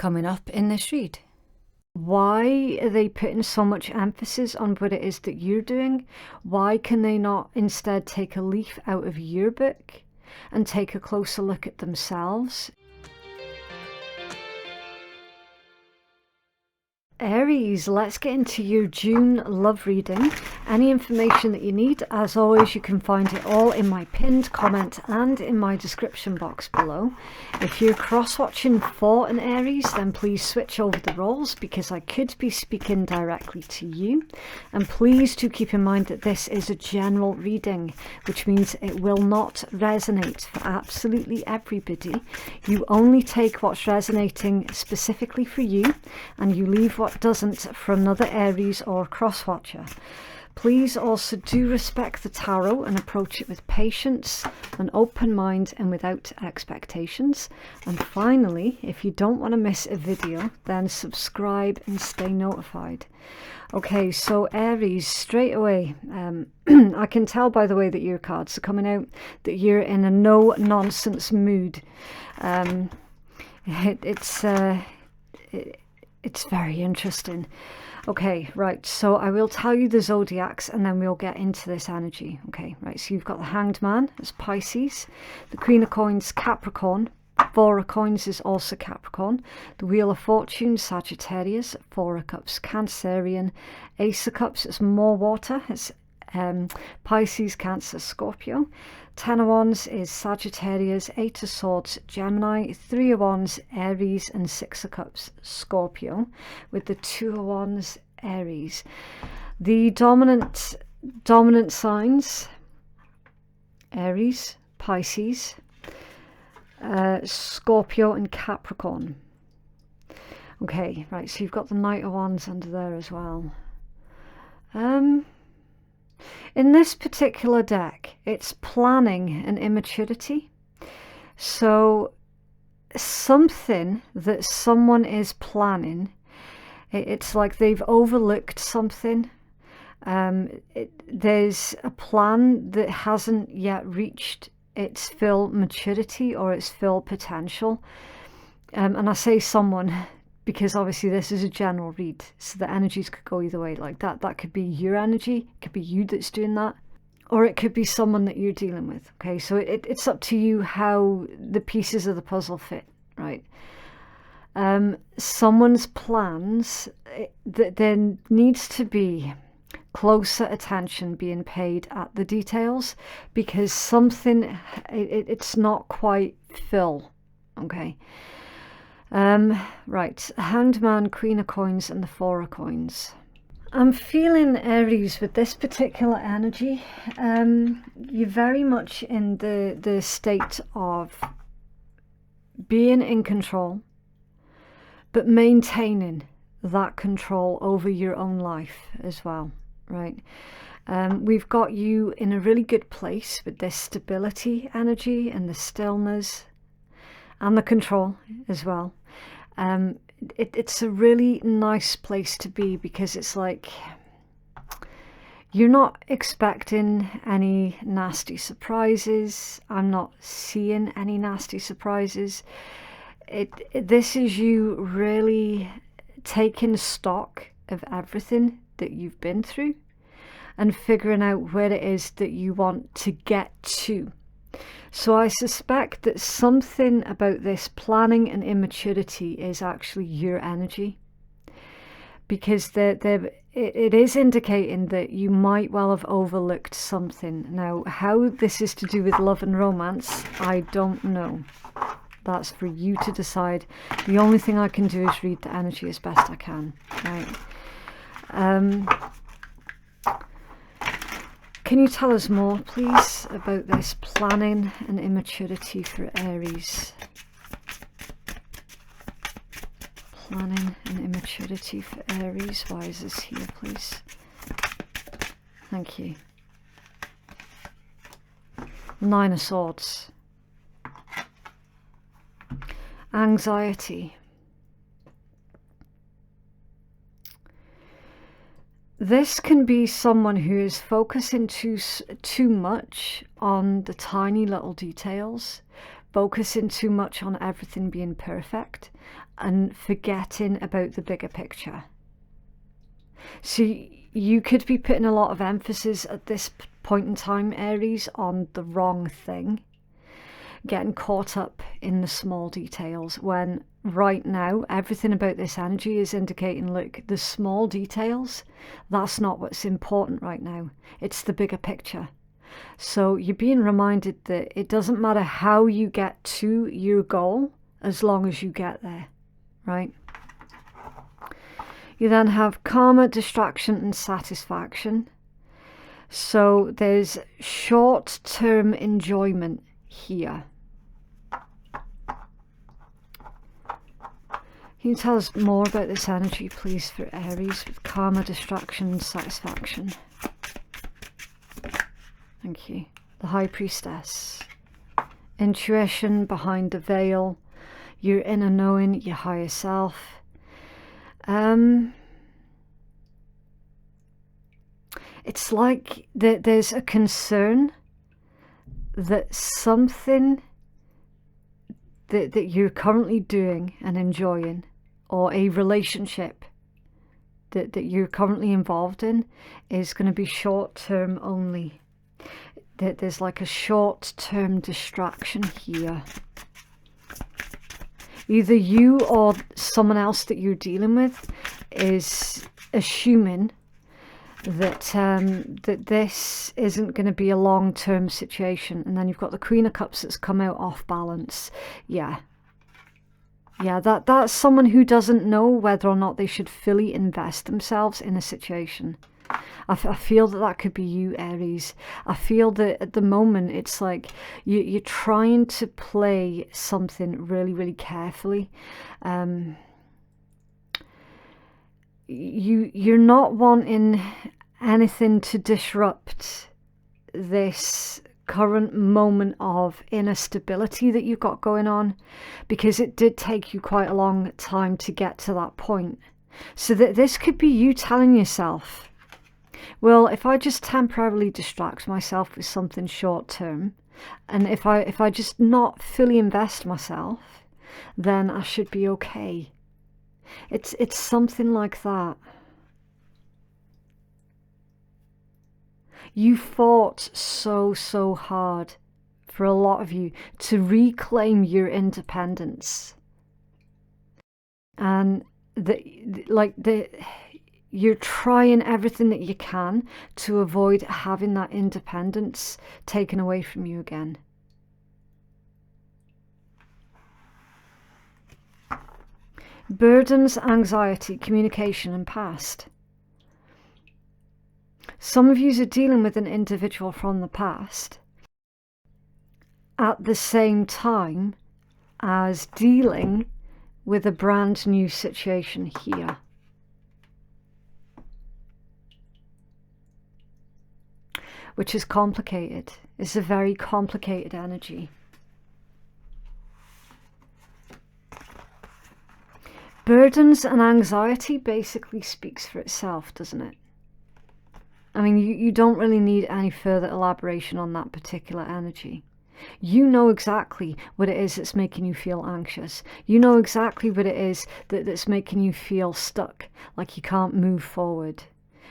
coming up in this read. Why are they putting so much emphasis on what it is that you're doing? Why can they not instead take a leaf out of your book and take a closer look at themselves? Aries, let's get into your June love reading. Any information that you need, as always, you can find it all in my pinned comment and in my description box below. If you're cross-watching for an Aries, then please switch over the roles because I could be speaking directly to you. And please do keep in mind that this is a general reading, which means it will not resonate for absolutely everybody. You only take what's resonating specifically for you, and you leave what doesn't for another Aries or cross-watcher. Please also do respect the tarot and approach it with patience, an open mind and without expectations. And finally, if you don't want to miss a video, then subscribe and stay notified. Okay, so Aries, straight away, I can tell by the way that your cards are coming out that you're in a no-nonsense mood. It's very interesting. Okay, right, so I will tell you the zodiacs and then we'll get into this energy. Okay, right, so you've got the Hanged Man as Pisces, the Queen of Coins, Capricorn, Four of Coins is also Capricorn, the Wheel of Fortune, Sagittarius, Four of Cups, Cancerian, Ace of Cups is more water, it's Pisces, Cancer, Scorpio. Ten of Wands is Sagittarius, Eight of Swords, Gemini, Three of Wands, Aries, and Six of Cups, Scorpio, with the Two of Wands, Aries. The dominant signs, Aries, Pisces, Scorpio, and Capricorn. Okay, right, so you've got the Knight of Wands under there as well. In this particular deck, it's planning and immaturity. So something that someone is planning, it's like they've overlooked something. There's a plan that hasn't yet reached its full maturity or its full potential. And I say someone because obviously this is a general read, so the energies could go either way. Like that could be your energy, it could be you that's doing that, or it could be someone that you're dealing with. Okay, so it's up to you how the pieces of the puzzle fit, right? Someone's plans, there needs to be closer attention being paid at the details, because something, it's not quite full. Okay. Right, Hanged Man, Queen of Coins, and the Four of Coins. I'm feeling Aries with this particular energy. You're very much in the state of being in control, but maintaining that control over your own life as well, right? We've got you in a really good place with this stability energy and the stillness and the control as well. It's a really nice place to be, because it's like you're not expecting any nasty surprises. I'm not seeing any nasty surprises. This is you really taking stock of everything that you've been through and figuring out where it is that you want to get to. So I suspect that something about this planning and immaturity is actually your energy, because it is indicating that you might well have overlooked something. Now, how this is to do with love and romance, I don't know. That's for you to decide. The only thing I can do is read the energy as best I can, right? Can you tell us more, please, about this planning and immaturity for Aries? Planning and immaturity for Aries. Why is this here, please? Thank you. Nine of Swords. Anxiety. This can be someone who is focusing too much on the tiny little details focusing too much on everything being perfect and forgetting about the bigger picture. So you could be putting a lot of emphasis at this point in time, Aries, on the wrong thing, getting caught up in the small details, when right now everything about this energy is indicating, look, the small details, that's not what's important right now. It's the bigger picture. So you're being reminded that it doesn't matter how you get to your goal as long as you get there, right? You then have karma, distraction, and satisfaction. So there's short-term enjoyment here. Can you tell us more about this energy, please, for Aries with karma, distraction, and satisfaction? Thank you. The High Priestess. Intuition behind the veil. Your inner knowing, your higher self. It's like there's a concern that something that you're currently doing and enjoying, or a relationship that you're currently involved in, is going to be short-term only. That there's like a short-term distraction here. Either you or someone else that you're dealing with is assuming that that this isn't going to be a long-term situation, and then you've got the Queen of Cups that's come out off balance. Yeah, that's someone who doesn't know whether or not they should fully invest themselves in a situation. I feel that could be you, Aries. I feel that at the moment it's like you're trying to play something really, really carefully. You're not wanting anything to disrupt this current moment of inner stability that you've got going on, because it did take you quite a long time to get to that point. So that this could be you telling yourself, well, if I just temporarily distract myself with something short term, and if I just not fully invest myself, then I should be okay. It's something like that. You fought so hard, for a lot of you, to reclaim your independence. And you're trying everything that you can to avoid having that independence taken away from you again. Burdens, anxiety, communication, and past. Some of you are dealing with an individual from the past at the same time as dealing with a brand new situation here. Which is complicated. It's a very complicated energy. Burdens and anxiety basically speaks for itself, doesn't it? I mean, you don't really need any further elaboration on that particular energy. You know exactly what it is that's making you feel anxious. You know exactly what it is that's making you feel stuck, like you can't move forward.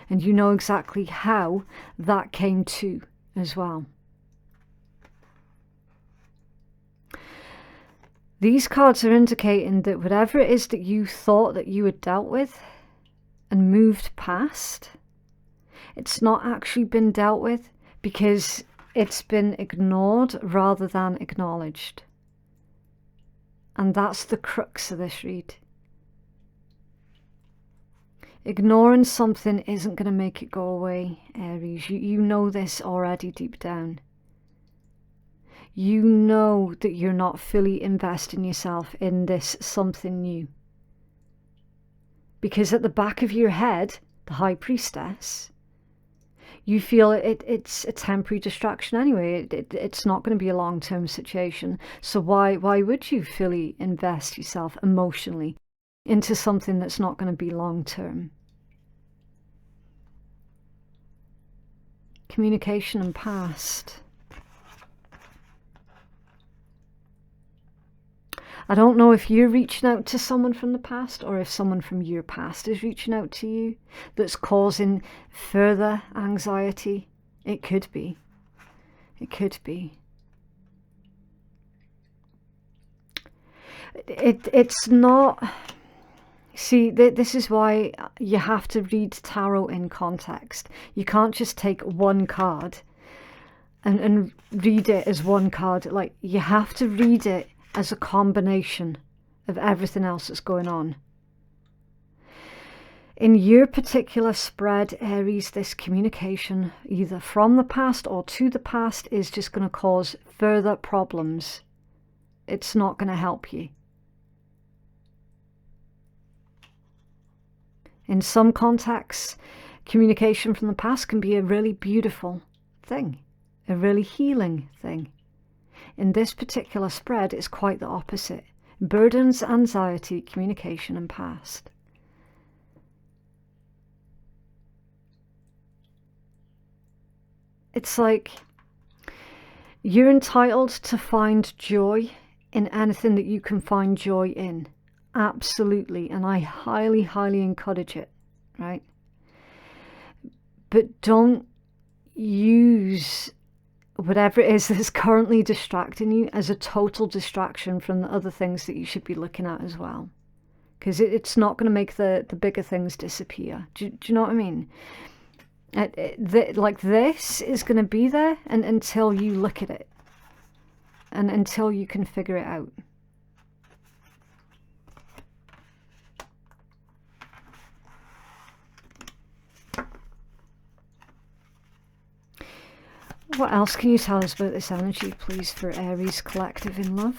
And you know exactly how that came to as well. These cards are indicating that whatever it is that you thought that you had dealt with and moved past, it's not actually been dealt with because it's been ignored rather than acknowledged. And that's the crux of this read. Ignoring something isn't going to make it go away, Aries. You know this already deep down. You know that you're not fully investing yourself in this something new. Because at the back of your head, the High Priestess, you feel it's a temporary distraction anyway. It's not going to be a long-term situation. So why would you fully invest yourself emotionally into something that's not going to be long-term? Communication and past. I don't know if you're reaching out to someone from the past or if someone from your past is reaching out to you that's causing further anxiety. It could be. It could be. It's not... See, this is why you have to read tarot in context. You can't just take one card and read it as one card. Like, you have to read it as a combination of everything else that's going on. In your particular spread, Aries, this communication, either from the past or to the past, is just going to cause further problems. It's not going to help you. In some contexts, communication from the past can be a really beautiful thing, a really healing thing. In this particular spread, it's quite the opposite. Burdens, anxiety, communication, and past. It's like you're entitled to find joy in anything that you can find joy in. Absolutely. And I highly, highly encourage it, right? But don't use whatever it is that's currently distracting you as a total distraction from the other things that you should be looking at as well. Because it's not going to make the bigger things disappear. Do you know what I mean? Like, this is going to be there until you look at it. And until you can figure it out. What else can you tell us about this energy, please, for Aries collective in love?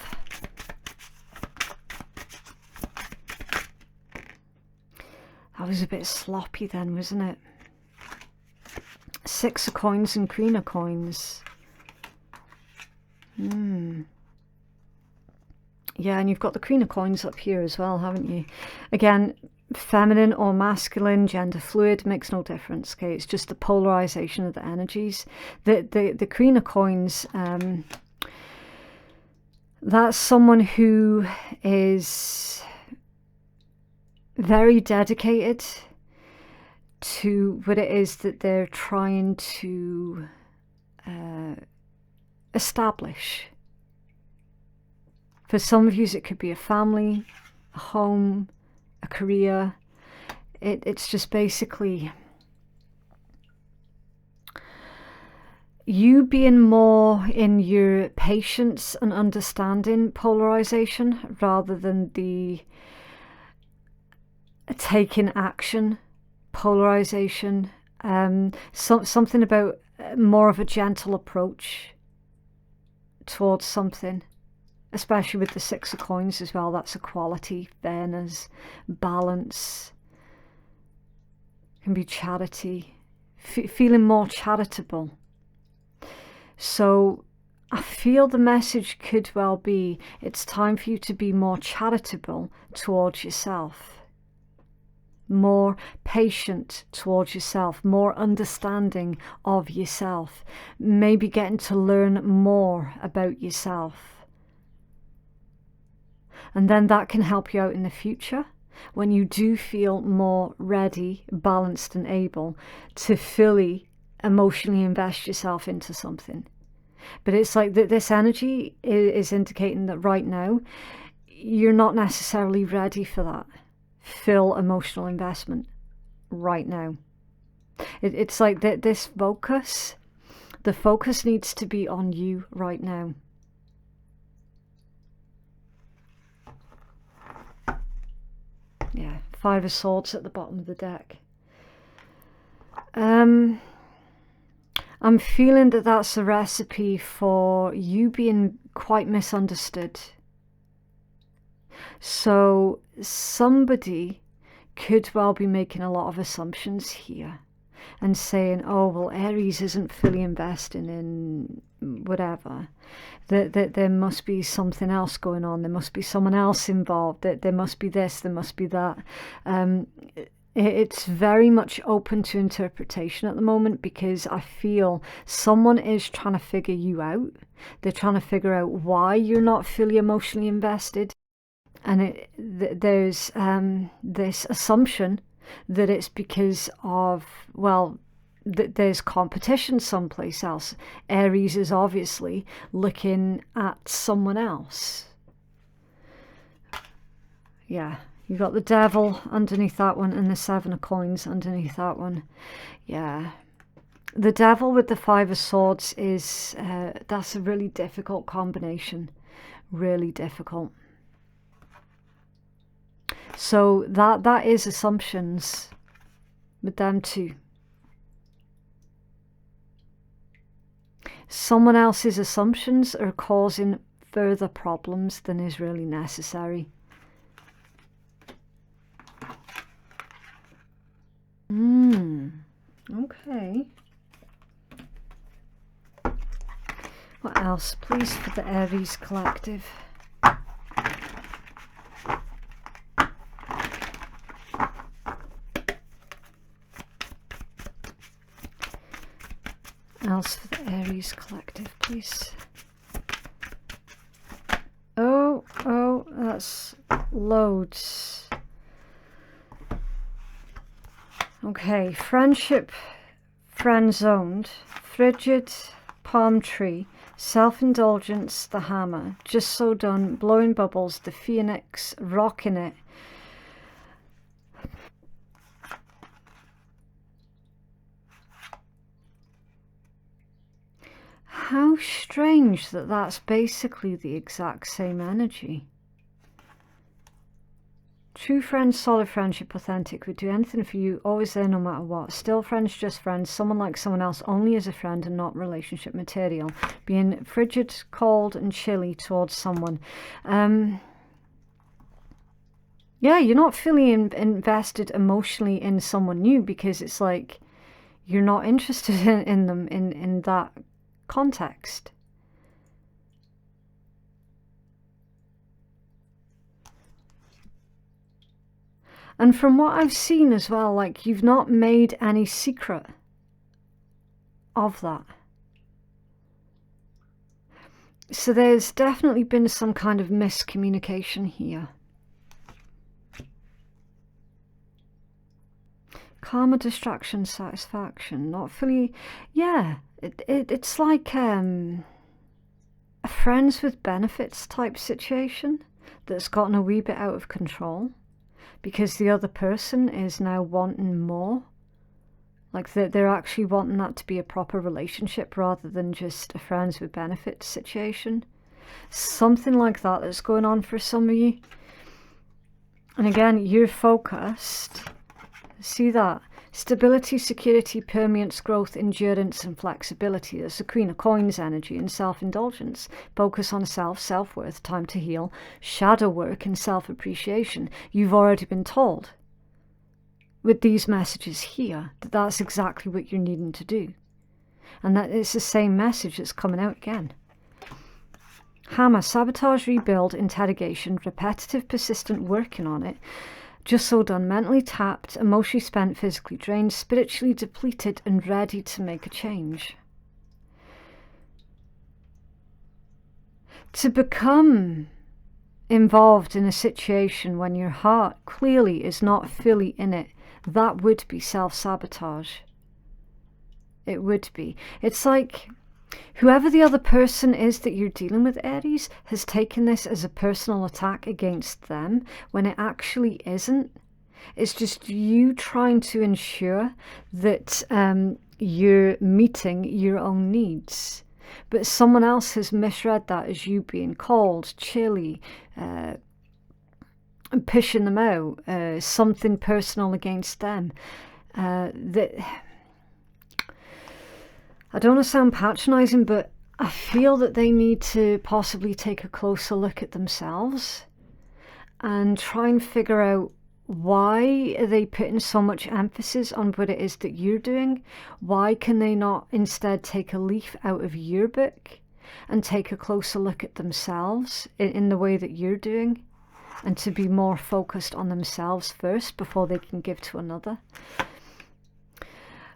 That was a bit sloppy then, wasn't it? Six of coins and Queen of coins. Yeah, and you've got the Queen of coins up here as well, haven't you? Again, feminine or masculine, gender fluid, makes no difference. Okay, it's just the polarization of the energies. The Queen of coins, that's someone who is very dedicated to what it is that they're trying to establish. For some of you, it could be a family, a home, a career. It's just basically you being more in your patience and understanding polarization rather than the taking action polarization. Something about more of a gentle approach towards something, especially with the Six of Coins as well. That's equality, fairness, balance. Can be charity, feeling more charitable. So I feel the message could well be, it's time for you to be more charitable towards yourself. More patient towards yourself, more understanding of yourself, maybe getting to learn more about yourself. And then that can help you out in the future when you do feel more ready, balanced and able to fully emotionally invest yourself into something. But it's like that this energy is indicating that right now you're not necessarily ready for that full emotional investment right now. It's like that this focus, the focus needs to be on you right now. Yeah, Five of Swords at the bottom of the deck. I'm feeling that that's a recipe for you being quite misunderstood. So somebody could well be making a lot of assumptions here and saying, oh, well, Aries isn't fully investing in whatever. That there must be something else going on. There must be someone else involved. That there must be this, there must be that. It's very much open to interpretation at the moment, because I feel someone is trying to figure you out. They're trying to figure out why you're not fully emotionally invested. And there's this assumption that it's because of, well, there's competition someplace else. Aries is obviously looking at someone else. Yeah, you got the Devil underneath that one and the Seven of Coins underneath that one. Yeah. The Devil with the Five of Swords is, that's a really difficult combination. Really difficult. So that is assumptions with them too. Someone else's assumptions are causing further problems than is really necessary. Okay. What else, please, for the Aries collective? Else for the Aries collective, please. Oh, that's loads. Okay, friendship, friend-zoned, frigid, palm tree, self-indulgence, the hammer, just so done, blowing bubbles, the phoenix, rocking it. How strange that that's basically the exact same energy. True friends, solid friendship, authentic, would do anything for you, always there no matter what. Still friends, just friends, someone like someone else, only as a friend and not relationship material. Being frigid, cold and chilly towards someone. Yeah, you're not fully invested emotionally in someone new because it's like you're not interested in them in that context. And from what I've seen as well, like, you've not made any secret of that. So there's definitely been some kind of miscommunication here. Karma, distraction, satisfaction, not fully. Yeah, it's like a friends with benefits type situation that's gotten a wee bit out of control. Because the other person is now wanting more. Like they're actually wanting that to be a proper relationship rather than just a friends with benefits situation. Something like that that's going on for some of you. And again, you're focused. See that? Stability, security, permanence, growth, endurance and flexibility. There's the Queen of Coins energy and self-indulgence. Focus on self, self-worth, time to heal, shadow work and self-appreciation. You've already been told with these messages here that that's exactly what you're needing to do. And that it's the same message that's coming out again. Hammer, sabotage, rebuild, interrogation, repetitive, persistent working on it. Just so done, mentally tapped, emotionally spent, physically drained, spiritually depleted and ready to make a change. To become involved in a situation when your heart clearly is not fully in it, that would be self-sabotage. It would be. It's like whoever the other person is that you're dealing with, Aries, has taken this as a personal attack against them when it actually isn't. It's just you trying to ensure that you're meeting your own needs. But someone else has misread that as you being cold, chilly, and pushing them out, something personal against them. That I don't want to sound patronising, but I feel that they need to possibly take a closer look at themselves and try and figure out why are they putting so much emphasis on what it is that you're doing? Why can they not instead take a leaf out of your book and take a closer look at themselves in the way that you're doing, and to be more focused on themselves first before they can give to another?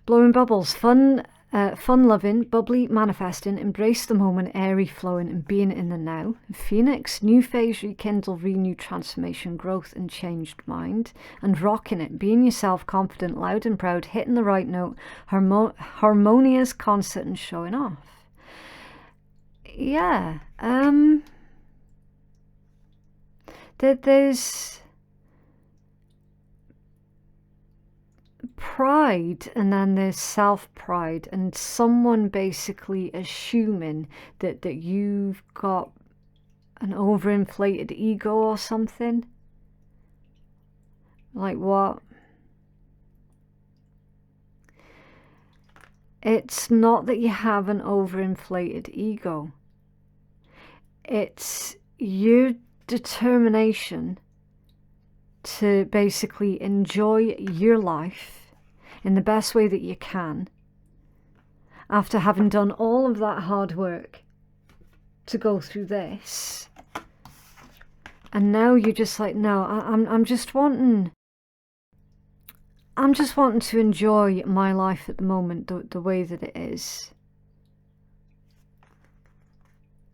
Blowing bubbles, fun Fun-loving, bubbly, manifesting, embrace the moment, airy, flowing, and being in the now. Phoenix, new phase, rekindle, renew, transformation, growth, and changed mind. And rocking it, being yourself, confident, loud and proud, hitting the right note, harmonious, concert, and showing off. Yeah, there's pride, and then there's self-pride, and someone basically assuming that you've got an overinflated ego or something. Like what? It's not that you have an overinflated ego. It's your determination to basically enjoy your life in the best way that you can after having done all of that hard work to go through this. And now you're just like, no, I'm just wanting to enjoy my life at the moment the way that it is.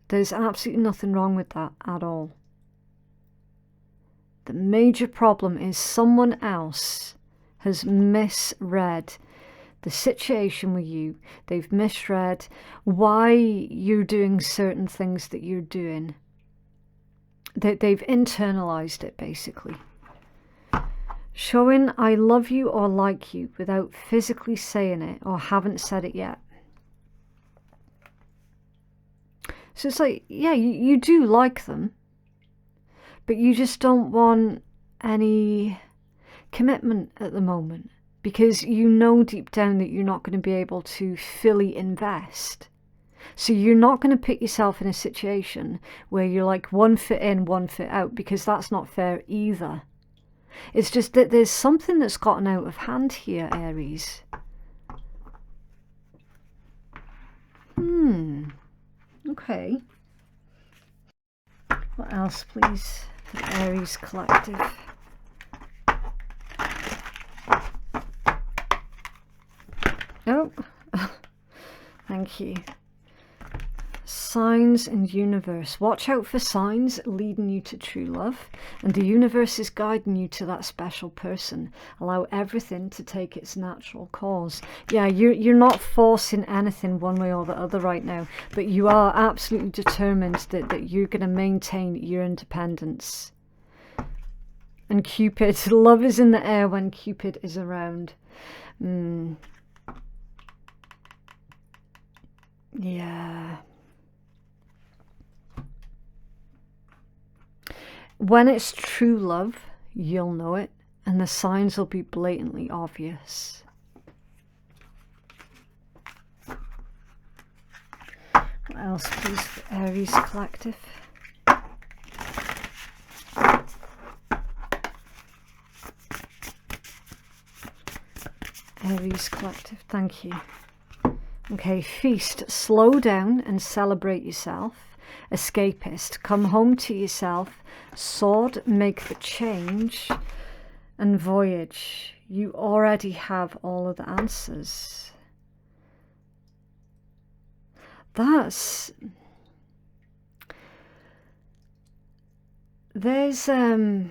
There's absolutely nothing wrong with that at all. The major problem is someone else has misread the situation with you. They've misread why you're doing certain things that you're doing. They've internalized it, basically. Showing I love you or like you without physically saying it or haven't said it yet. So it's like, yeah, you do like them, but you just don't want any commitment at the moment because you know deep down that you're not going to be able to fully invest. So you're not going to put yourself in a situation where you're like 1 foot in, 1 foot out, because that's not fair either. It's just that there's something that's gotten out of hand here, Aries. Okay. What else, please, for the Aries collective? Oh, thank you. Signs and universe. Watch out for signs leading you to true love, and the universe is guiding you to that special person. Allow everything to take its natural course. Yeah, you're not forcing anything one way or the other right now, but you are absolutely determined that you're going to maintain your independence. And Cupid, love is in the air when Cupid is around. Yeah. When it's true love, you'll know it, and the signs will be blatantly obvious. What else, please, for Aries collective? Aries collective, thank you. Okay, feast, slow down and celebrate yourself. Escapist, come home to yourself. Sword, make the change. And voyage, you already have all of the answers. There's a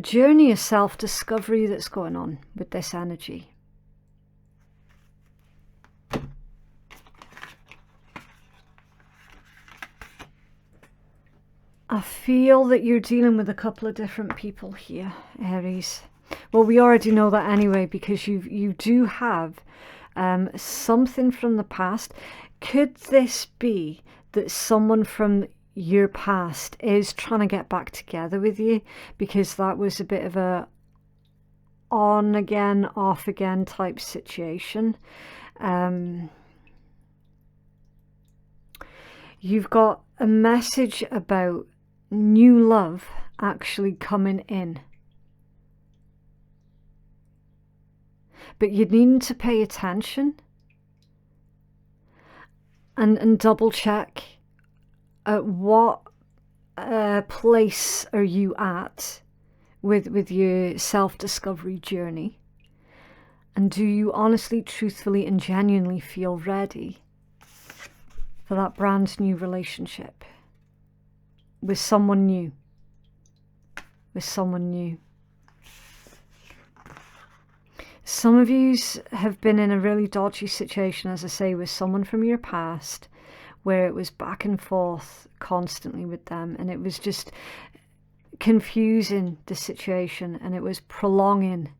journey of self-discovery that's going on with this energy. I feel that you're dealing with a couple of different people here, Aries. Well, we already know that anyway, because you do have something from the past. Could this be that someone from your past is trying to get back together with you? Because that was a bit of a on again, off again type situation. You've got a message about new love actually coming in, but you need to pay attention and double check at what place are you at with your self-discovery journey, And do you honestly, truthfully, and genuinely feel ready for that brand new relationship with someone new? With someone new. Some of you have been in a really dodgy situation, as I say, with someone from your past, where it was back and forth constantly with them, and it was just confusing the situation, and it was prolonging.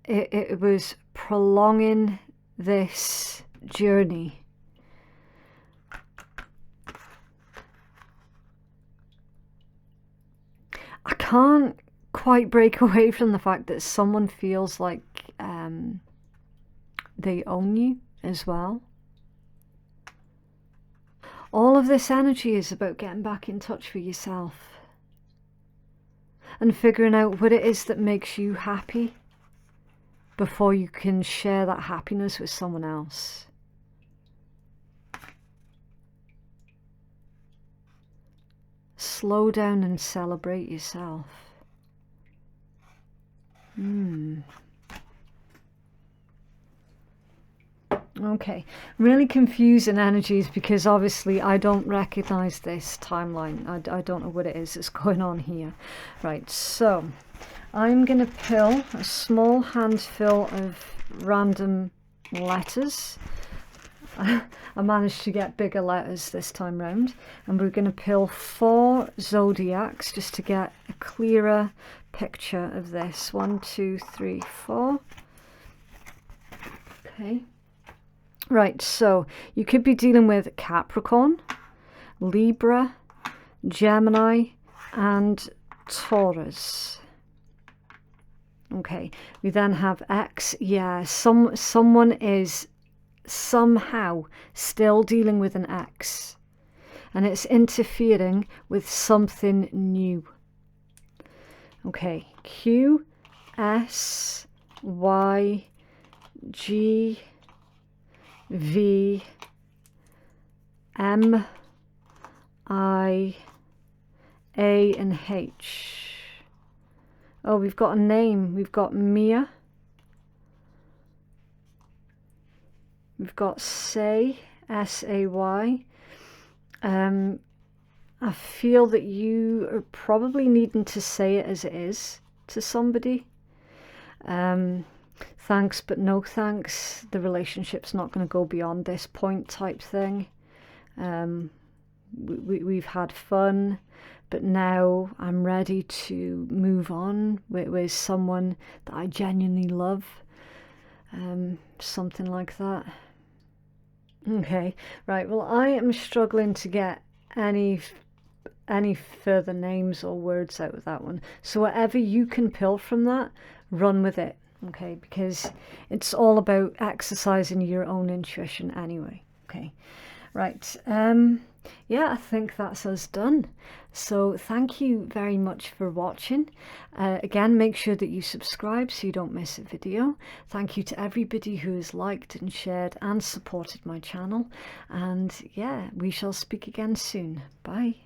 It was prolonging this journey. I can't quite break away from the fact that someone feels like they own you as well. All of this energy is about getting back in touch with yourself and figuring out what it is that makes you happy before you can share that happiness with someone else. Slow down and celebrate yourself. Okay, really confusing energies, because obviously I don't recognize this timeline. I don't know what it is that's going on here. Right, so I'm going to pill a small handful of random letters. I managed to get bigger letters this time round, and we're going to pill 4 zodiacs just to get a clearer picture of this. 1, 2, 3, 4. Okay. Right, so you could be dealing with Capricorn, Libra, Gemini, and Taurus. Okay, we then have X. Yeah, someone is somehow still dealing with an X, and it's interfering with something new. Okay, Q, S, Y, G, V, M, I, A, and H. Oh, we've got a name. We've got Mia. We've got Say, S-A-Y. I feel that you are probably needing to say it as it is to somebody. Thanks, but no thanks. The relationship's not going to go beyond this point type thing. We've had fun, but now I'm ready to move on with someone that I genuinely love. Something like that. Okay, right, well, I am struggling to get any further names or words out of that one. So whatever you can pull from that, run with it. Okay, because it's all about exercising your own intuition anyway. Okay, right. Yeah, I think that's us done. So thank you very much for watching. Again, make sure that you subscribe so you don't miss a video. Thank you to everybody who has liked and shared and supported my channel. And yeah, we shall speak again soon. Bye.